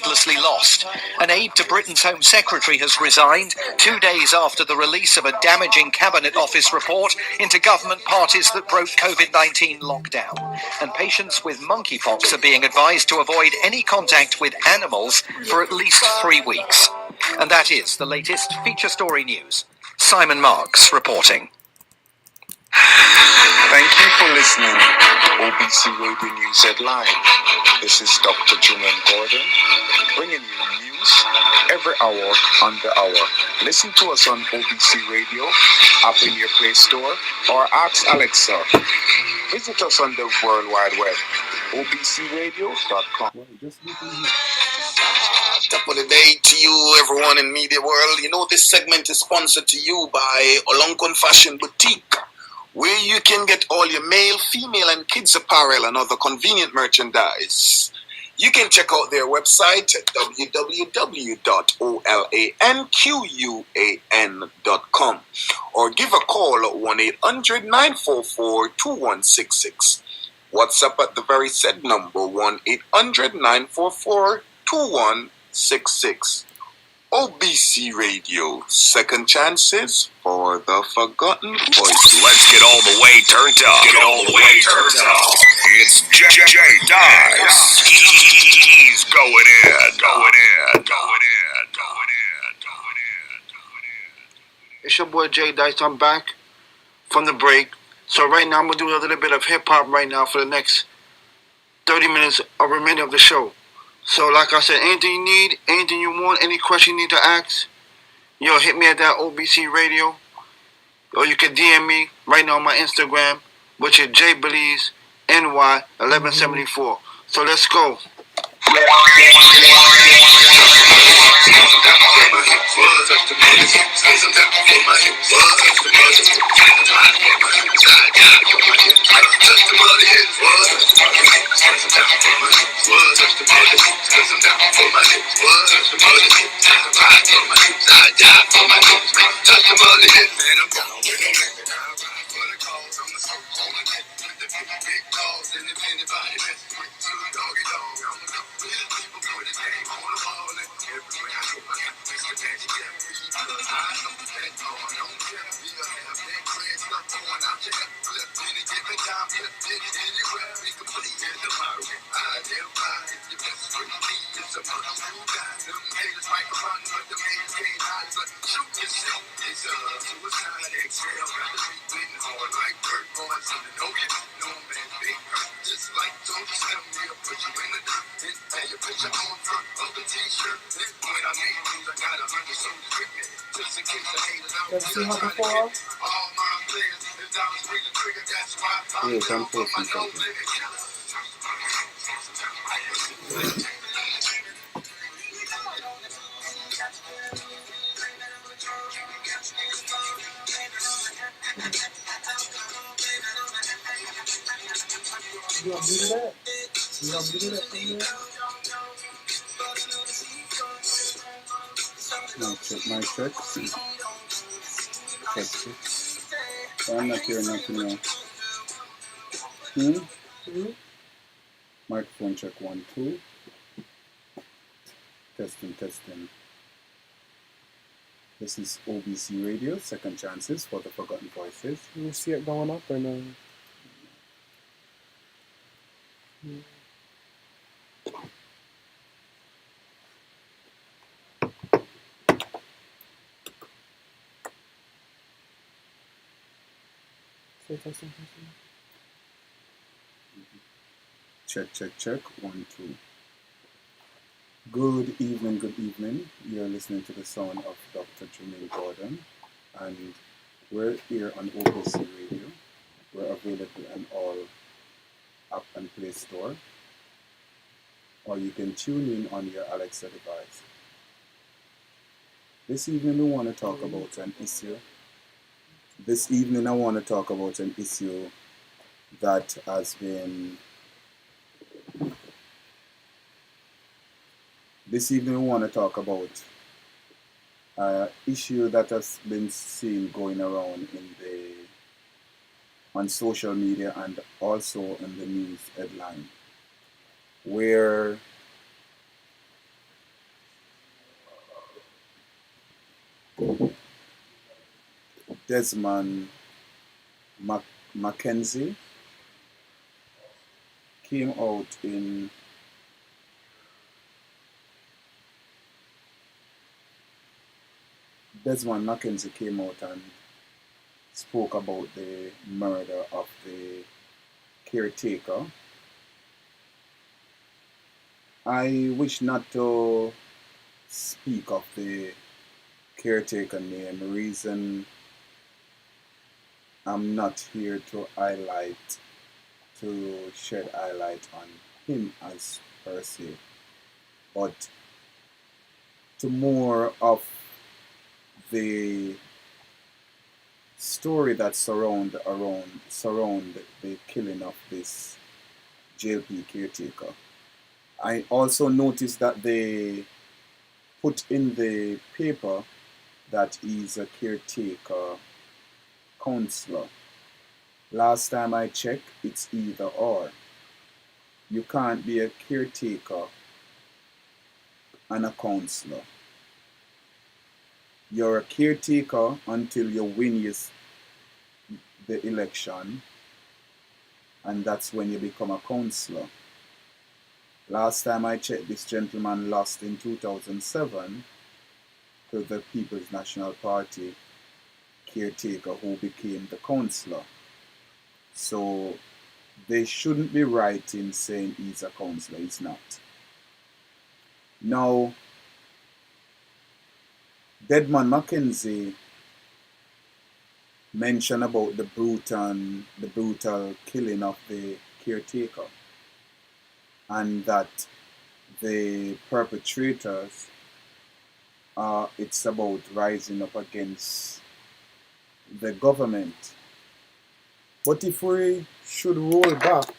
hopelessly lost. An aide to Britain's Home Secretary has resigned 2 days after the release of a damaging Cabinet Office report into government parties that broke COVID-19 lockdown. And patients with monkeypox are being advised to avoid any contact with animals for at least 3 weeks. And that is the latest feature story news. Simon Marks reporting. Thank you for listening to OBC Radio News Headline. This is Dr. Jermaine Gordon, bringing you news every hour on the hour. Listen to us on OBC Radio, app in your Play Store, or ask Alexa. Visit us on the World Wide Web, obcradio.com. Top of the day to you, everyone in media world. You know, this segment is sponsored to you by Olonkon Fashion Boutique, where you can get all your male, female, and kids apparel and other convenient merchandise. You can check out their website at www.olanquan.com or give a call at 1-800-944-2166. WhatsApp at the very said number, 1-800-944-2166. OBC Radio, second chances for the forgotten voices. Let's get all the way turned up. It's J. Dice. He's going in. It's your boy J. Dice. I'm back from the break. So right now I'm going to do a little bit of hip-hop right now for the next 30 minutes or remainder of the show. So like I said, anything you need, anything you want, any question you need to ask, hit me at that OBC Radio. Or you can DM me right now on my Instagram, which is JBelizeNY1174. So let's go. Yes, I'm posting something. You want me to do that? You want me to do that from there? No, check my check. Check. So I'm not hearing nothing now. Microphone check 1, 2. Testing. This is OBC Radio, second chances for the forgotten voices. You see it going up or no? Check. 1, 2. Good evening. You're listening to the sound of Dr. Jermaine Gordon, and we're here on OBC Radio. We're available on all App and Play Store, or you can tune in on your Alexa device. This evening we want to talk about an issue. That has been. This evening we want to talk about an issue that has been seen going around on social media and also in the news headline, where Desmond Mackenzie came out in Desmond Mackenzie came out and spoke about the murder of the caretaker. I wish not to speak of the caretaker name. The reason I'm not here to shed highlight on him as per se, but to more of the story that surround the killing of this JLP caretaker. I also noticed that they put in the paper that he's a caretaker counselor. Last time I checked, it's either or. You can't be a caretaker and a counselor. You're a caretaker until you win the election, and that's when you become a counselor. Last time I checked, this gentleman lost in 2007 to the People's National Party caretaker who became the counselor. So they shouldn't be right in saying he's a counselor. He's not. Now, Desmond Mackenzie mentioned about the brutal killing of the caretaker, and that the perpetrators it's about rising up against the government. But if we should roll back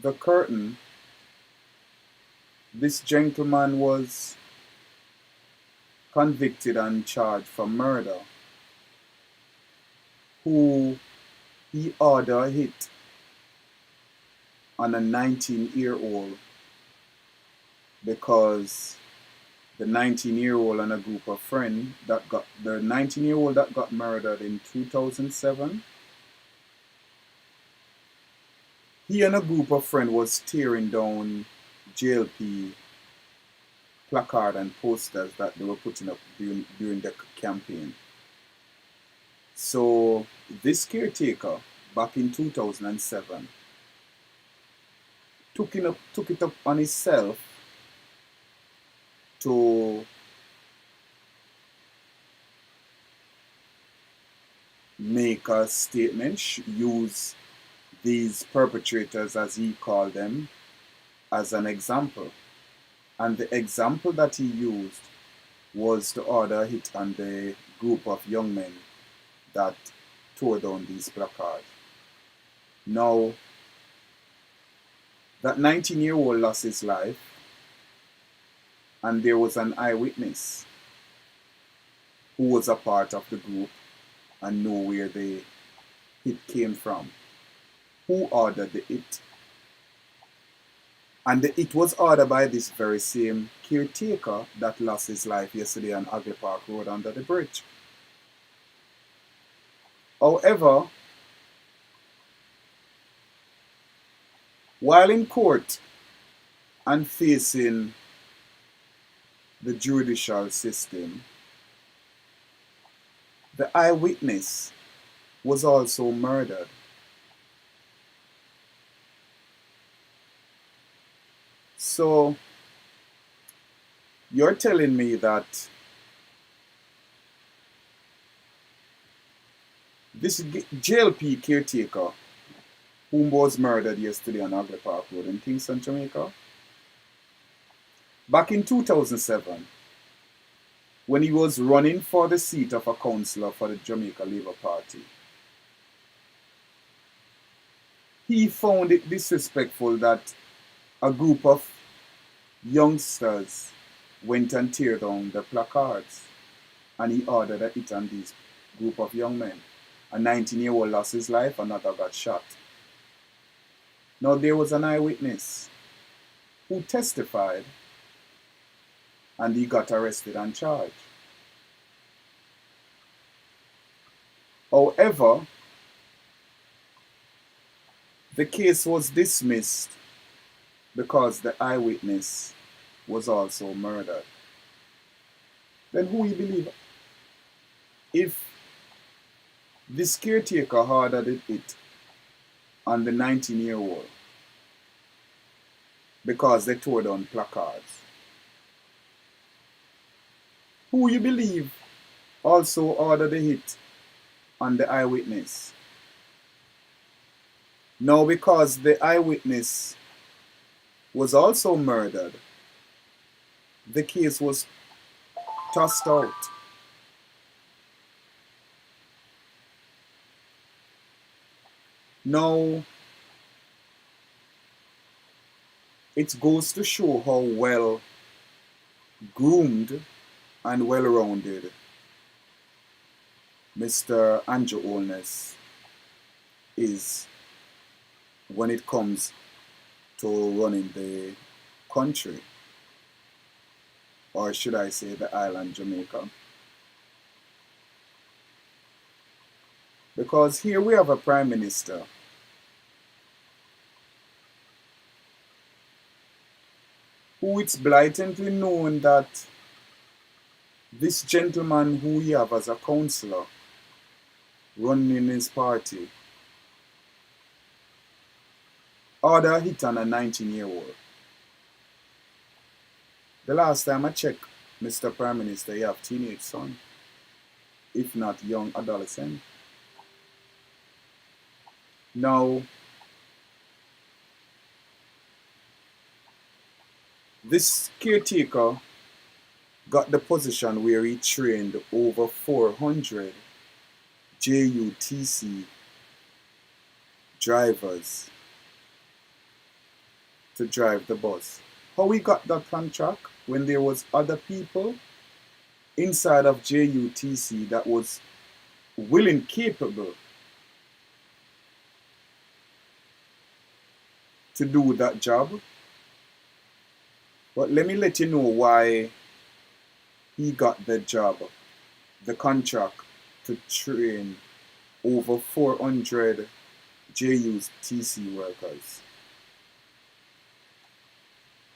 the curtain, this gentleman was convicted and charged for murder, who he ordered hit on a 19-year-old because the 19-year-old and a group of friends that got the 19-year-old that got murdered in 2007. He and a group of friends was tearing down JLP placard and posters that they were putting up during the campaign. So this caretaker back in 2007 took it up on himself to make a statement, use these perpetrators, as he called them, as an example. And the example that he used was to order a hit on the group of young men that tore down these placards. Now, that 19-year-old lost his life, and there was an eyewitness who was a part of the group and know where the hit came from. Who ordered the hit? And the hit was ordered by this very same caretaker that lost his life yesterday on Agley Park Road under the bridge. However, while in court and facing the judicial system, the eyewitness was also murdered. So, you're telling me that this JLP caretaker, whom was murdered yesterday on Agley Park Road in Kingston, Jamaica, back in 2007, when he was running for the seat of a councillor for the Jamaica Labour Party, he found it disrespectful that a group of youngsters went and tear down the placards, and he ordered a hit on these group of young men. A 19-year-old lost his life, another got shot. Now there was an eyewitness who testified, and he got arrested and charged. However, the case was dismissed because the eyewitness was also murdered. Then who you believe? If this caretaker ordered it on the 19-year-old because they tore down placards, who you believe also ordered the hit on the eyewitness? Now, because the eyewitness was also murdered, the case was tossed out. Now, it goes to show how well groomed and well-rounded Mr. Andrew Holness is when it comes to running the country, or should I say the island Jamaica. Because here we have a prime minister who it's blatantly known that this gentleman who we have as a councillor running his party ordered a hit on a 19-year-old. The last time I checked, Mr. Prime Minister, you have teenage son, if not young adolescent. Now, this caretaker got the position where he trained over 400 JUTC drivers to drive the bus. How he got that contract when there was other people inside of JUTC that was willing, capable to do that job? But let me let you know why he got the job, the contract to train over 400 JUTC workers.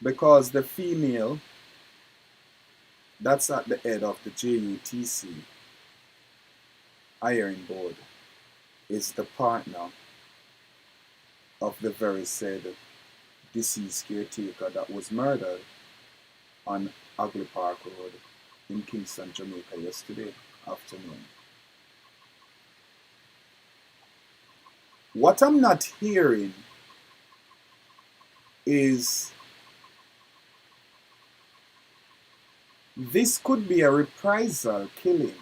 Because the female that's at the head of the JUTC hiring board is the partner of the very said deceased caretaker that was murdered on Agley Park Road in Kingston, Jamaica yesterday afternoon. What I'm not hearing is this could be a reprisal killing.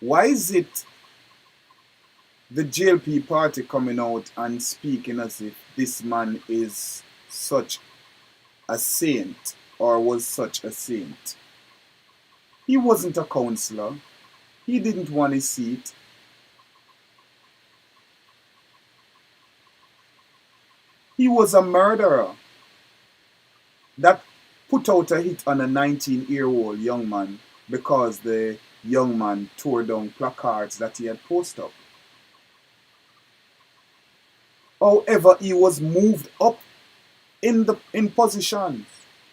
Why is it the JLP party coming out and speaking as if this man is such a saint or was such a saint? He wasn't a councillor. He didn't want his seat. He was a murderer that put out a hit on a 19-year-old young man because the young man tore down placards that he had posted up. However, he was moved up in positions,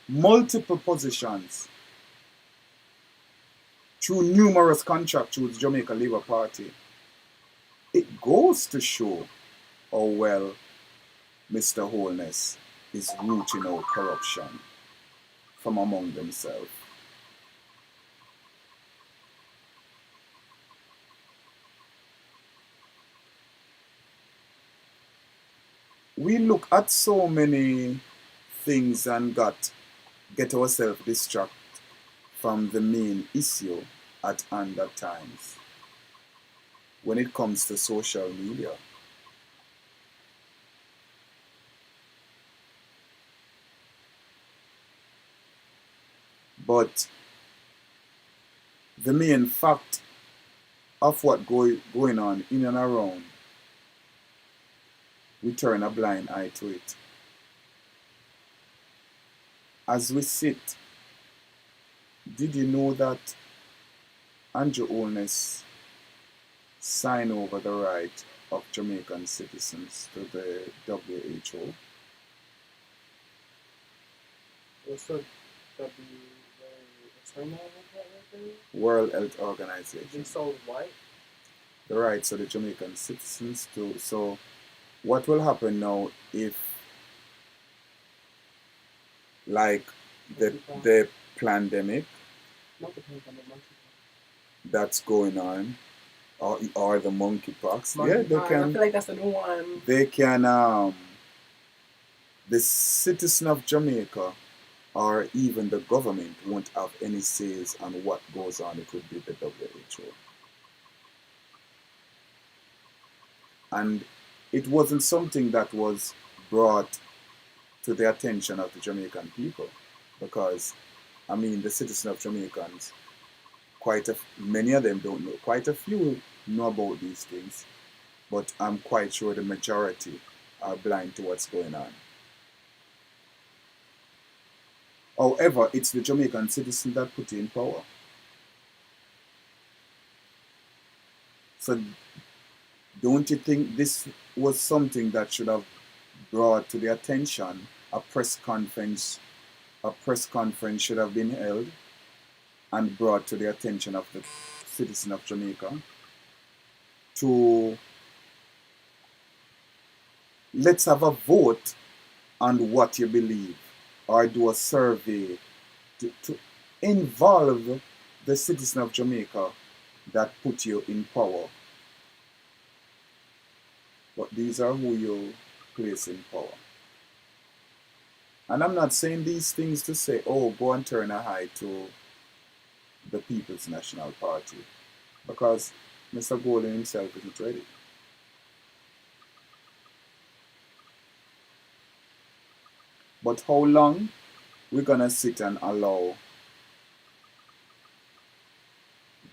multiple positions, through numerous contracts with the Jamaica Labour Party. It goes to show how well Mr. Holness is rooting out corruption from among themselves. We look at so many things and get ourselves distracted from the main issue at hand at times when it comes to social media. But the main fact of what going on in and around, we turn a blind eye to it. As we sit, did you know that Andrew Holness sign over the right of Jamaican citizens to the WHO? What's the World Health They Organization. sold white? The rights of the Jamaican citizens to. So what will happen now if, like, the pandemic Not the pandemic, that's going on, or the monkeypox? monkeypox. Yeah, they I can. feel like that's the new one. They can. The citizen of Jamaica or even the government won't have any says on what goes on. It would be the WHO. And it wasn't something that was brought to the attention of the Jamaican people, because, I mean, the citizens of Jamaicans, many of them don't know. Quite a few know about these things, but I'm quite sure the majority are blind to what's going on. However, it's the Jamaican citizen that put in power. So don't you think this was something that should have brought to the attention? A press conference should have been held and brought to the attention of the citizen of Jamaica to let's have a vote on what you believe, or do a survey to involve the citizen of Jamaica that put you in power. But these are who you place in power. And I'm not saying these things to say, oh, go and turn a eye to the People's National Party, because Mr. Golden himself isn't ready. But how long we're gonna sit and allow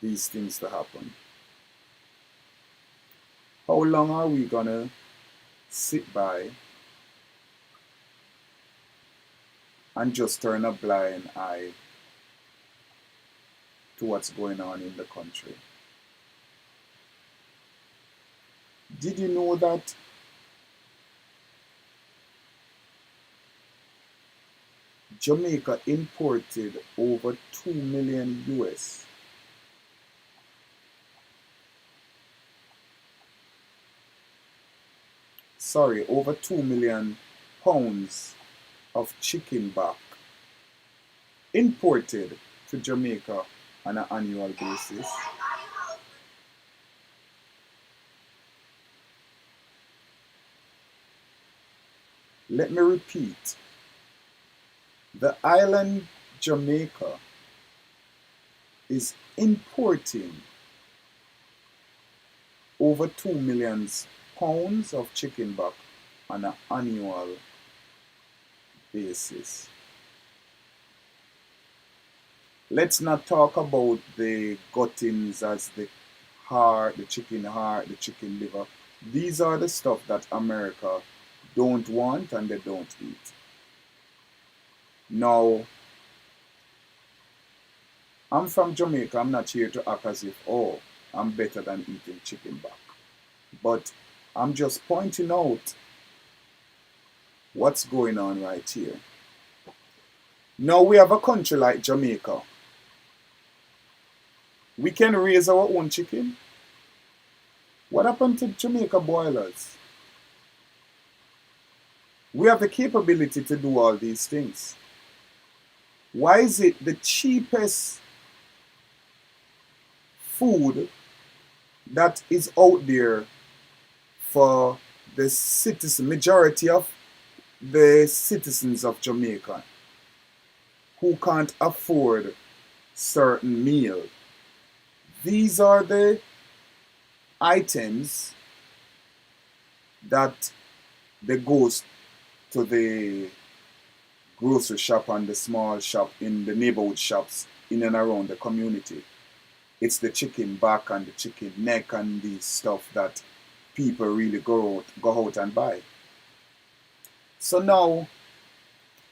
these things to happen? How long are we gonna sit by and just turn a blind eye to what's going on in the country? Did you know that Jamaica imported over 2 million US? Sorry, over 2 million pounds of chicken back imported to Jamaica on an annual basis. Let me repeat. The island Jamaica is importing over 2 million pounds of chicken back on an annual basis. Let's not talk about the guttings as the heart, the chicken liver. These are the stuff that America don't want and they don't eat. Now, I'm from Jamaica. I'm not here to act as if, oh, I'm better than eating chicken back. But I'm just pointing out what's going on right here. Now we have a country like Jamaica. We can raise our own chicken. What happened to Jamaica boilers? We have the capability to do all these things. Why is it the cheapest food that is out there for the majority of the citizens of Jamaica who can't afford certain meals? These are the items that they goes to the grocery shop and the small shop in the neighborhood shops in and around the community. It's the chicken back and the chicken neck and the stuff that people really go out and buy. So now,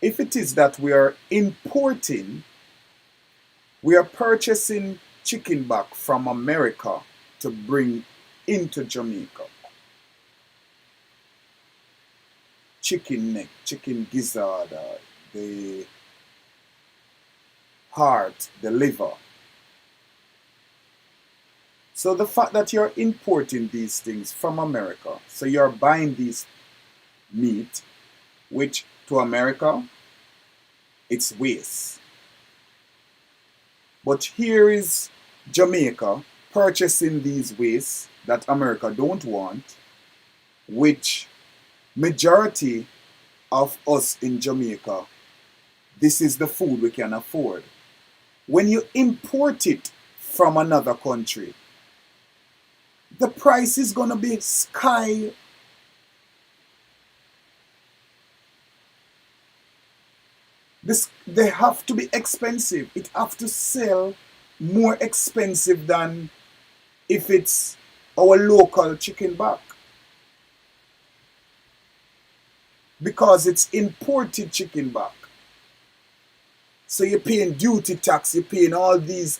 if it is that we are importing, we are purchasing chicken back from America to bring into Jamaica. Chicken neck, chicken gizzard, the heart, the liver. So the fact that you're importing these things from America, so you're buying these meat, which to America, it's waste. But here is Jamaica purchasing these wastes that America don't want, which majority of us in Jamaica, this is the food we can afford. When you import it from another country, the price is going to be sky. They have to be expensive. It have to sell more expensive than if it's our local chicken back. Because it's imported chicken back. So you're paying duty tax, you're paying all these,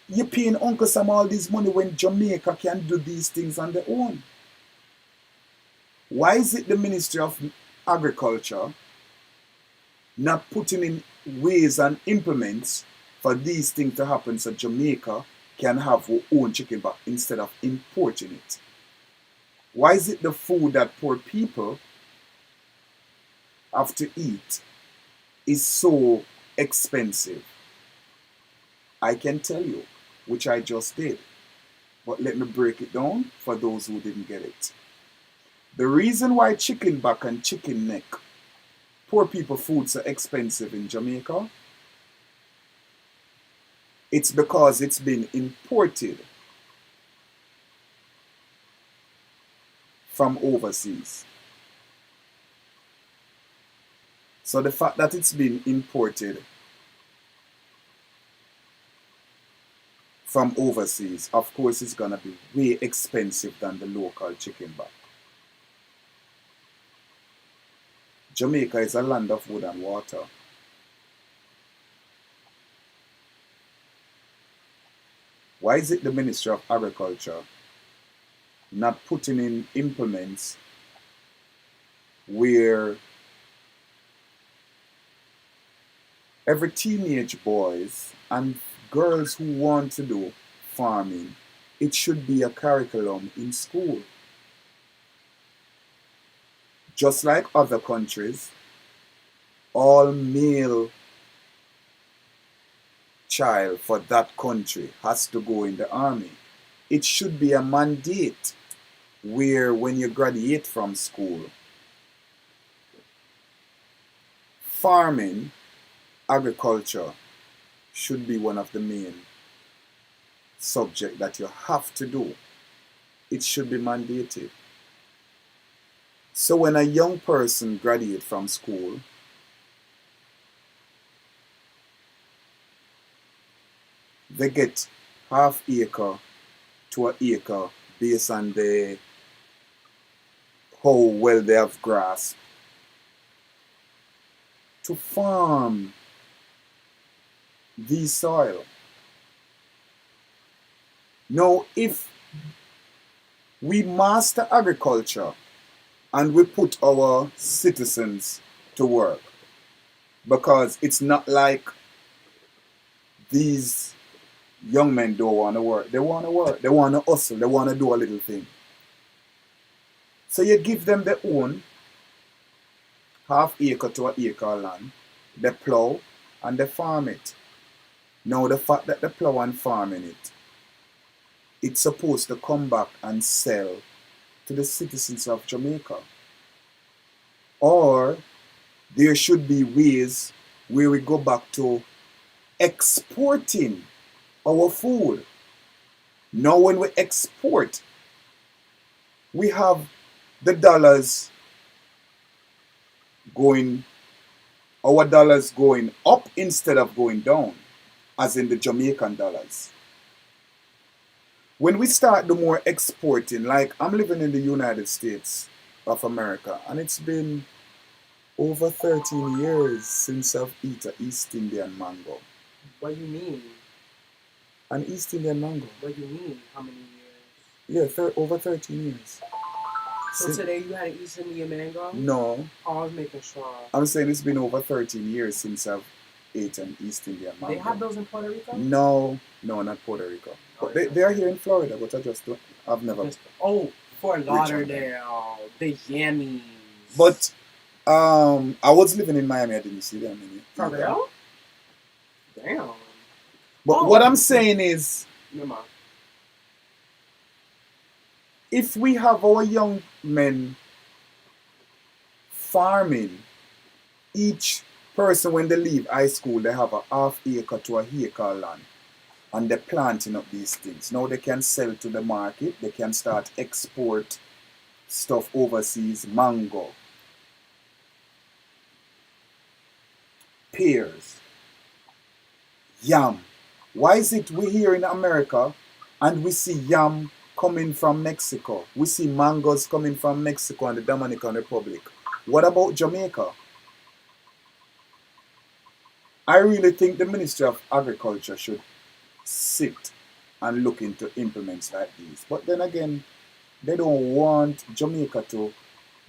you're paying Uncle Sam all this money when Jamaica can do these things on their own. Why is it the Ministry of Agriculture not putting in ways and implements for these things to happen so Jamaica can have our own chicken back instead of importing it? Why is it the food that poor people have to eat is so expensive? I can tell you, which I just did, but let me break it down for those who didn't get it. The reason why chicken back and chicken neck, poor people food so expensive in Jamaica, it's because it's been imported from overseas. So the fact that it's been imported from overseas, of course, it's going to be way expensive than the local chicken back. Jamaica is a land of wood and water. Why is it the Ministry of Agriculture not putting in implements where every teenage boys and girls who want to do farming, it should be a curriculum in school? Just like other countries, all male child for that country has to go in the army. It should be a mandate where when you graduate from school, farming, agriculture should be one of the main subjects that you have to do. It should be mandated. So when a young person graduates from school, they get half acre to an acre based on how well they have grasped to farm the soil. Now, if we master agriculture and we put our citizens to work, because it's not like these young men don't want to work. They want to work. They want to hustle. They want to do a little thing. So you give them their own half acre to an acre land. They plow and they farm it. Now the fact that they plow and farming it, it's supposed to come back and sell to the citizens of Jamaica. Or there should be ways where we go back to exporting our food. Now when we export, we have the dollars going, our dollars going up instead of going down, as in the Jamaican dollars. When we start the more exporting, like I'm living in the United States of America, and it's been over 13 years since I've eaten East Indian mango. What do you mean? An East Indian mango. What do you mean? How many years? Yeah, over 13 years. So today you had an East Indian mango? No. Oh, I was making sure. I'm saying it's been over 13 years since I've ate an East Indian mango. They have those in Puerto Rico? No, not Puerto Rico. But they are here in Florida, but I've never. Fort Lauderdale, the Yammies. But I was living in Miami. I didn't see them in it. For real? Damn. But what I'm saying is, if we have our young men farming, each person when they leave high school, they have a half acre to a acre of land, and they're planting up these things. Now they can sell to the market. They can start export stuff overseas. Mango, pears, yam. Why is it we here in America and we see yam coming from Mexico? We see mangoes coming from Mexico and the Dominican Republic. What about Jamaica? I really think the Ministry of Agriculture should sit and look into implements like these. But then again, they don't want Jamaica to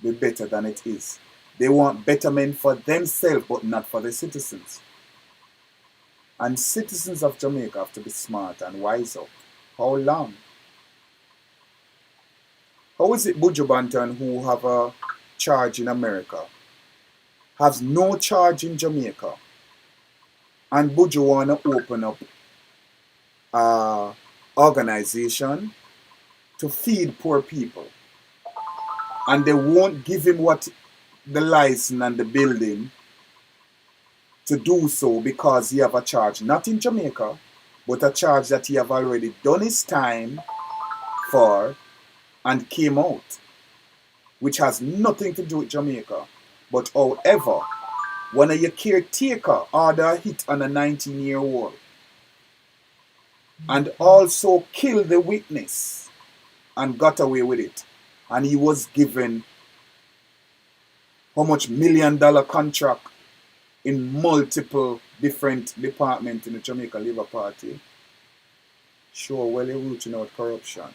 be better than it is. They want betterment for themselves, but not for the citizens. And citizens of Jamaica have to be smart and wise up. How long? How is it Buju Banton, who have a charge in America, has no charge in Jamaica, and Buju want to open up an organization to feed poor people, and they won't give him what the license and the building to do so because he have a charge not in Jamaica, but a charge that he have already done his time for and came out, which has nothing to do with Jamaica. But however, when a caretaker order a hit on a 19-year-old and also killed the witness and got away with it, and he was given how much $1 million contract in multiple different departments in the Jamaica Labour Party, sure, well, they're rooting out corruption.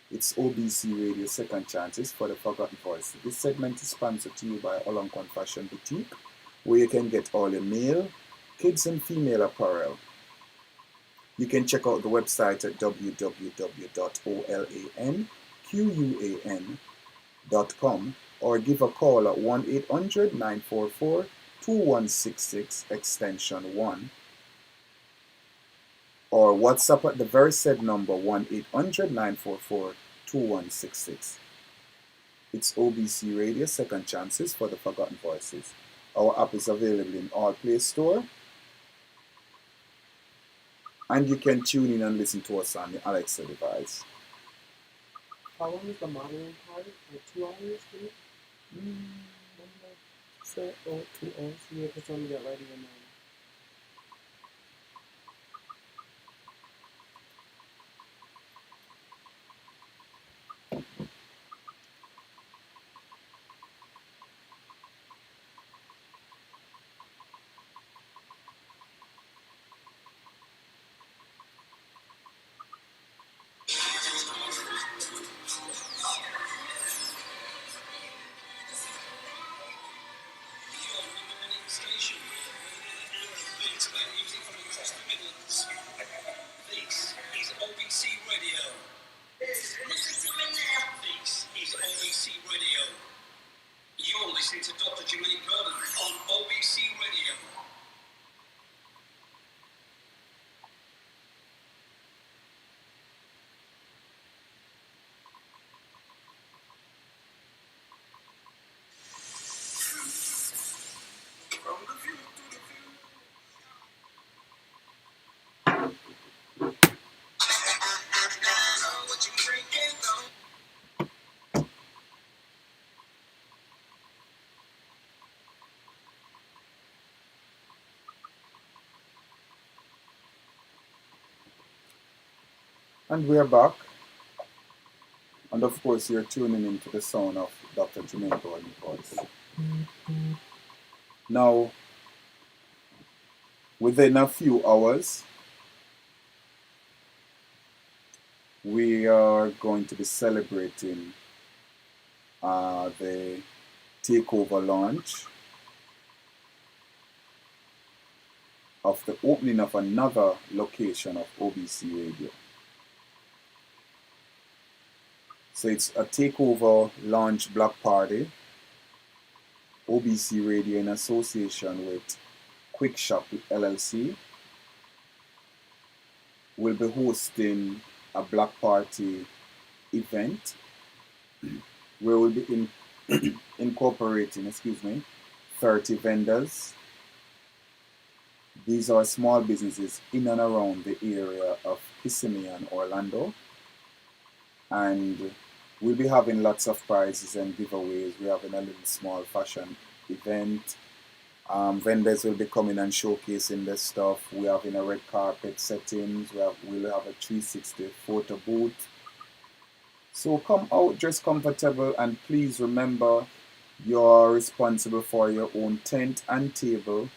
It's OBC Radio Second Chances for the Forgotten Voice. This segment is sponsored to you by Oloncon Fashion Boutique, where you can get all your male, kids and female apparel. You can check out the website at www.olanquan.com or give a call at 1-800-944-2166 extension 1, or WhatsApp at the very said number 1-800-944-2166. It's OBC Radio Second Chances for the Forgotten Voices. Our app is available in all Play Store, and you can tune in and listen to us on the Alexa device. How long is the modeling part? Like 2 hours, maybe? So, 2 hours. Yeah, because I'm get ready and then. This is OBC Radio. Listen to me now. This is OBC Radio. You're listening to Dr. Jermaine Gordon on OBC Radio. From the view to the view. What you drinking, though? And we're back. And of course, you're tuning into the sound of Dr. Jermaine Gordon's voice. Now, within a few hours, we are going to be celebrating the takeover launch of the opening of another location of OBC Radio. So it's a takeover launch block party. OBC Radio in association with Quick Shop LLC will be hosting a block party event where we'll be incorporating 30 vendors. These are small businesses in and around the area of Kissimmee and Orlando. And we'll be having lots of prizes and giveaways. We're having a little small fashion event. Vendors will be coming and showcasing their stuff. We're having a red carpet settings. We'll have a 360 photo booth. So come out, dress comfortable, and please remember you're responsible for your own tent and table.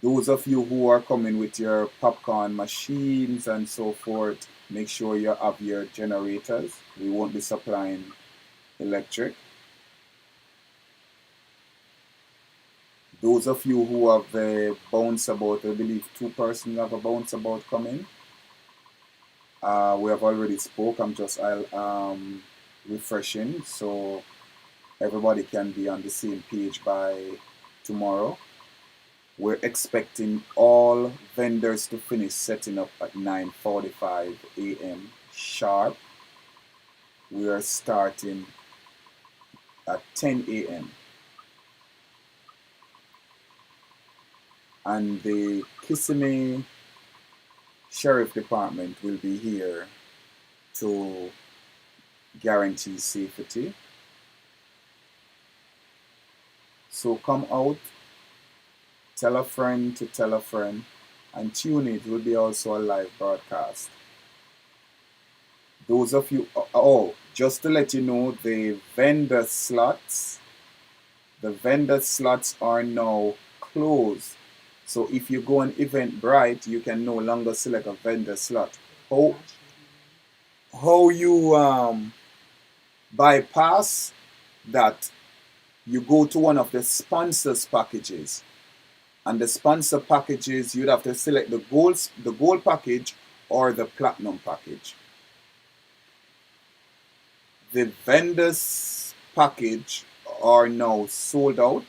Those of you who are coming with your popcorn machines and so forth, make sure you have your generators. We won't be supplying electric. Those of you who have a bounce about, I believe 2 persons have a bounce about coming. We have already spoke. I'm just refreshing so everybody can be on the same page by tomorrow. We're expecting all vendors to finish setting up at 9:45 a.m. sharp. We are starting at 10 a.m. And the Kissimmee Sheriff Department will be here to guarantee safety. So come out, tell a friend to tell a friend, and tune in. It will be also a live broadcast. Those of you, just to let you know, the vendor slots are now closed. So if you go on Eventbrite, you can no longer select a vendor slot. How you bypass that, you go to one of the sponsors packages. And the sponsor packages, you'd have to select the gold package or the platinum package. The vendors package are now sold out.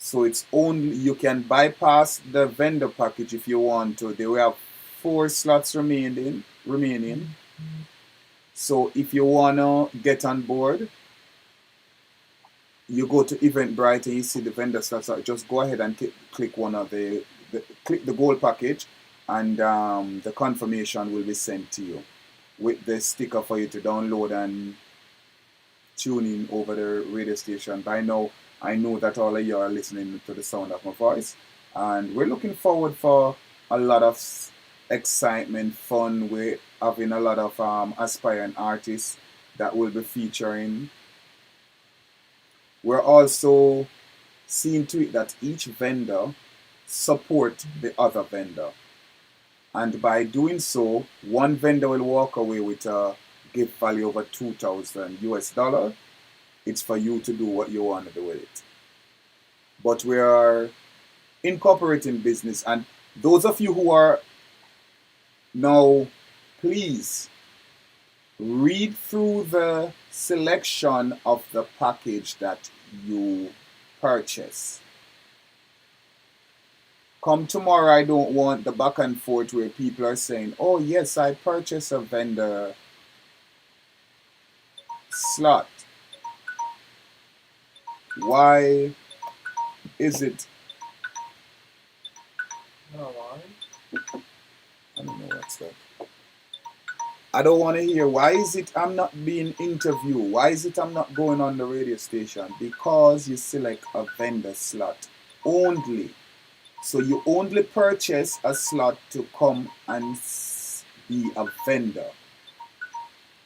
So it's only, you can bypass the vendor package if you want to. They will have 4 slots remaining. So if you wanna get on board, you go to Eventbrite and you see the vendor slots. Just go ahead and click one of click the gold package, and the confirmation will be sent to you with the sticker for you to download and tune in over the radio station. By now, I know that all of you are listening to the sound of my voice, and we're looking forward for a lot of excitement, fun. We're having a lot of aspiring artists that will be featuring. We're also seeing to it that each vendor support the other vendor, and by doing so, one vendor will walk away with a gift value over $2,000. It's for you to do what you want to do with it. But we are incorporating business, and those of you who are now, please read through the selection of the package that you purchase. Come tomorrow, I don't want the back and forth where people are saying, oh yes, I purchased a vendor slot. Why is it? No, why? I don't know what's that. I don't want to hear, why is it I'm not being interviewed? Why is it I'm not going on the radio station? Because you select a vendor slot only. So you only purchase a slot to come and be a vendor.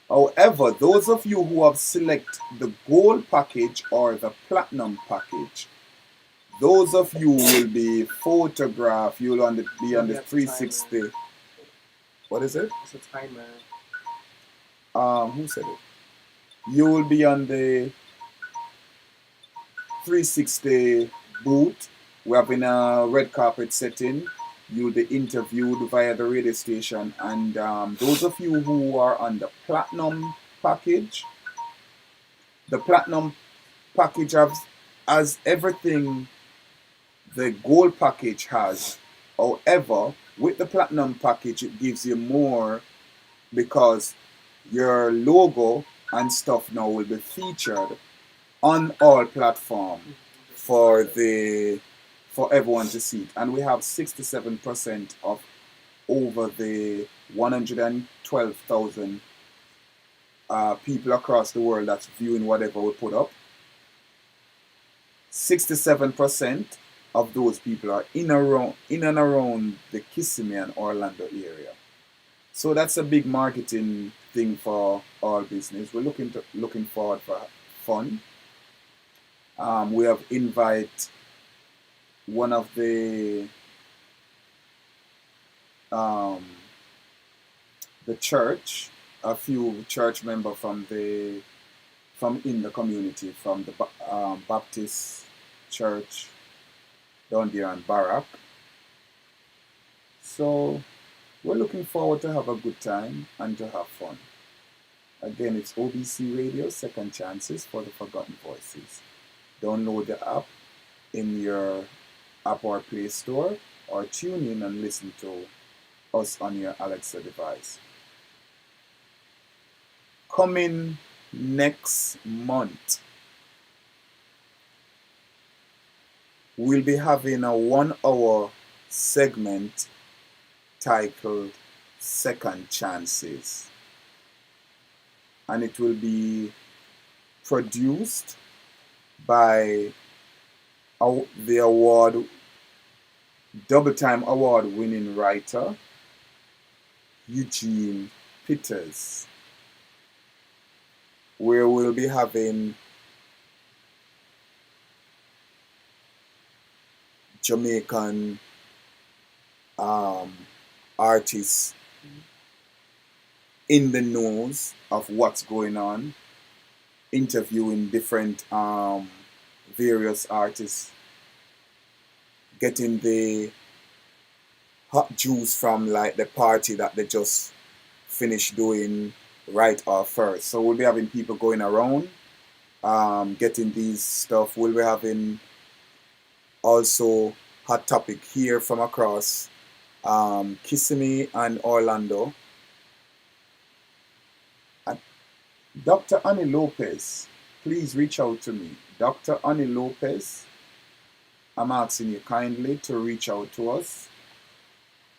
However, those of you who have selected the gold package or the platinum package, Those of you will be photographed. You'll be on the Yeah, it's a 360. What is it? It's a timer. Who said it? You will be on the 360 booth. We're having a red carpet setting. You'll be interviewed via the radio station. And those of you who are on the platinum package, the platinum package has everything the gold package has. However, with the platinum package, it gives you more because your logo and stuff now will be featured on all platforms for everyone to see it. And we have 67% of over the 112,000 people across the world that's viewing whatever we put up. 67% of those people are in and around the Kissimmee and Orlando area. So that's a big marketing thing for our business. We're looking forward for fun. We have invite one of the church, a few church member from in the community, from the Baptist church down there on Barak. So we're looking forward to have a good time and to have fun. Again, it's OBC Radio, Second Chances for the Forgotten Voices. Download the app in your App or Play Store, or tune in and listen to us on your Alexa device. Coming next month, we'll be having a 1-hour segment titled Second Chances, and it will be produced by the double-time award-winning writer Eugene Peters, where we'll be having Jamaican artists in the knows of what's going on, interviewing different various artists, getting the hot juice from like the party that they just finished doing right off first. So we'll be having people going around, getting these stuff. We'll be having also hot topic here from across Kissimmee and Orlando. Dr. Annie Lopez, please reach out to me. Dr. Annie Lopez, I'm asking you kindly to reach out to us.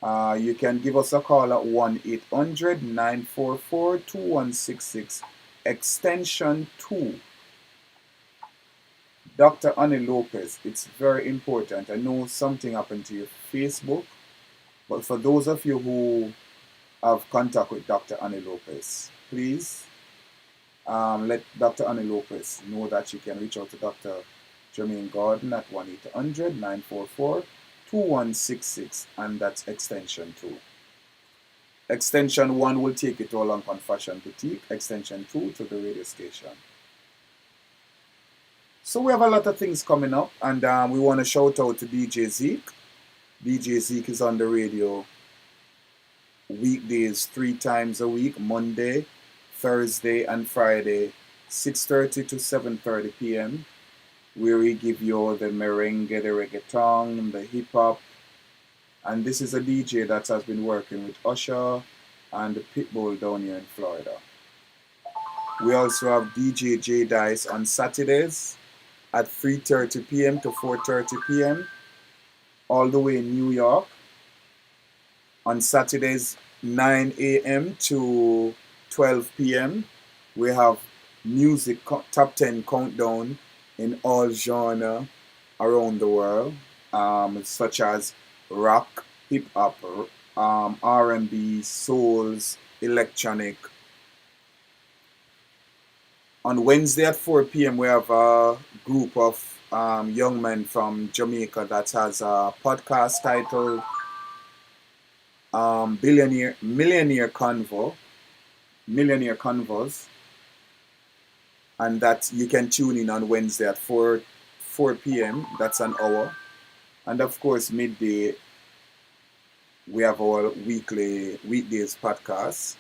You can give us a call at 1-800-944-2166, extension 2. Dr. Annie Lopez, it's very important. I know something happened to your Facebook, but for those of you who have contact with Dr. Annie Lopez, please let Dr. Annie Lopez know that you can reach out to Dr. Jermaine Gordon at 1-800-944-2166, and that's extension 2. Extension 1 will take you to a Long Fashion Boutique, extension 2 to the radio station. So we have a lot of things coming up, and we want to shout out to DJ Zeke. DJ Zeke is on the radio weekdays 3 times a week, Monday, Thursday, and Friday, 6:30 to 7:30 p.m., where we give you the merengue, the reggaeton, the hip-hop. And this is a DJ that has been working with Usher and the Pitbull down here in Florida. We also have DJ J Dice on Saturdays at 3:30 p.m. to 4:30 p.m. all the way in New York. On Saturdays, 9 a.m. to 12 p.m. we have music top 10 countdown in all genres around the world, such as rock, hip-hop, R&B, souls, electronic. On Wednesday at 4 p.m. we have a group of young man from Jamaica that has a podcast titled Millionaire Convos, and that you can tune in on Wednesday at 4 p.m. That's an hour, and of course midday we have our weekdays podcast.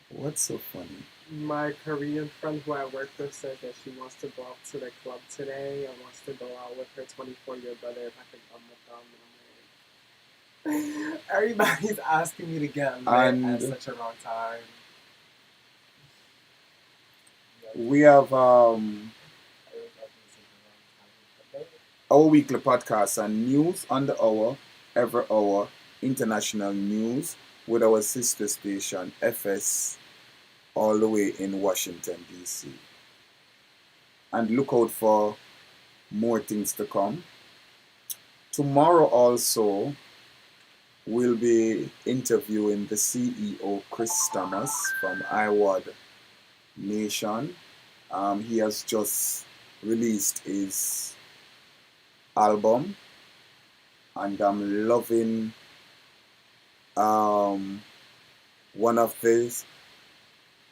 What's so funny? My Korean friend who I work with said that she wants to go out to the club today and wants to go out with her 24-year brother if I could come with them. And I'm like, everybody's asking me to get lit at such a wrong time. We have our weekly podcast and news on the hour, every hour, international news with our sister station FS all the way in Washington DC. And look out for more things to come. Tomorrow also we'll be interviewing the CEO Chris Thomas from iWad Nation. He has just released his album, and I'm loving one of his,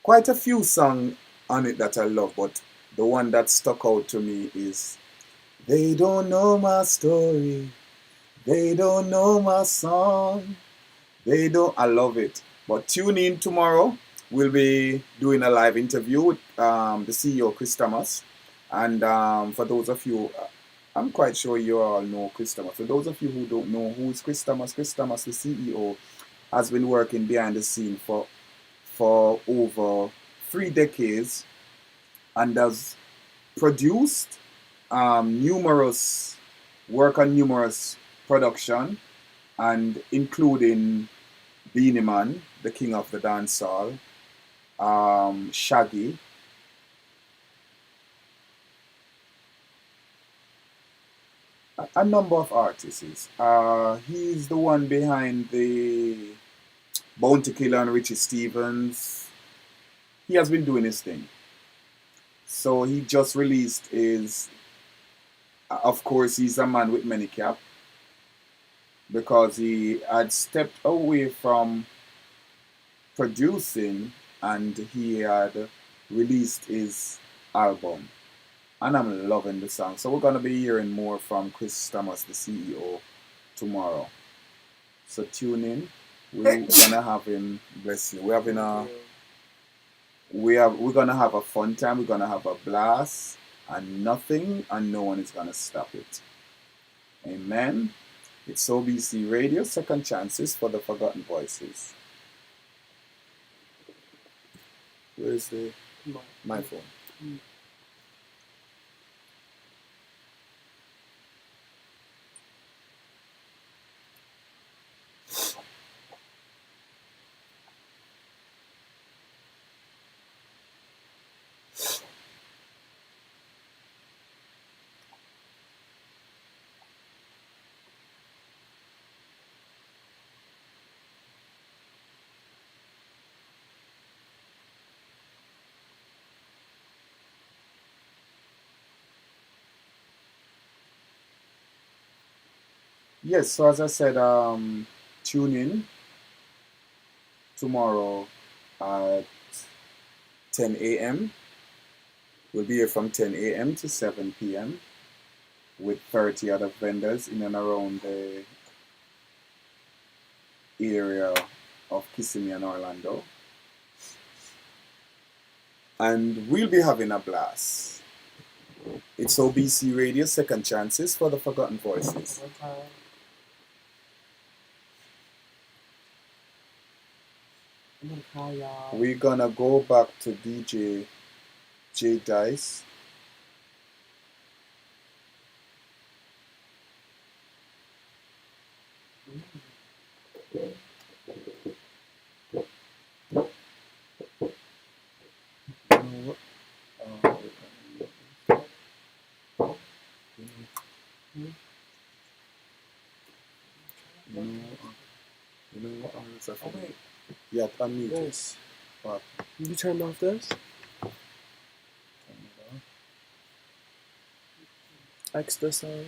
quite a few songs on it that I love, but the one that stuck out to me is They Don't Know My Story, They Don't Know My Song, I love it. But tune in tomorrow. We'll be doing a live interview with the CEO, Chris Thomas. And for those of you, I'm quite sure you all know Chris Thomas. For those of you who don't know who is Chris Thomas, the CEO, has been working behind the scene for over 3 decades and has produced numerous production, and including Beanie Man, the king of the dancehall, Shaggy, a number of artists. He's the one behind the Bounty Killer and Richie Stevens. He has been doing his thing. So he just released his, of course, he's a man with many caps, because he had stepped away from producing and he had released his album. And I'm loving the song. So we're going to be hearing more from Chris Thomas, the CEO, tomorrow. So tune in. We're going to have him, bless you. We're going to have a fun time. We're going to have a blast. And nothing and no one is going to stop it. Amen. It's OBC Radio, Second Chances for the Forgotten Voices. Where's my phone? Yes, so as I said, tune in tomorrow at 10 a.m. We'll be here from 10 a.m. to 7 p.m. with 30 other vendors in and around the area of Kissimmee and Orlando. And we'll be having a blast. It's OBC Radio, Second Chances for the Forgotten Voices. We're gonna go back to DJ J Dice. Yeah, unmute this. What? You turned off this? Turn it off. Extra song.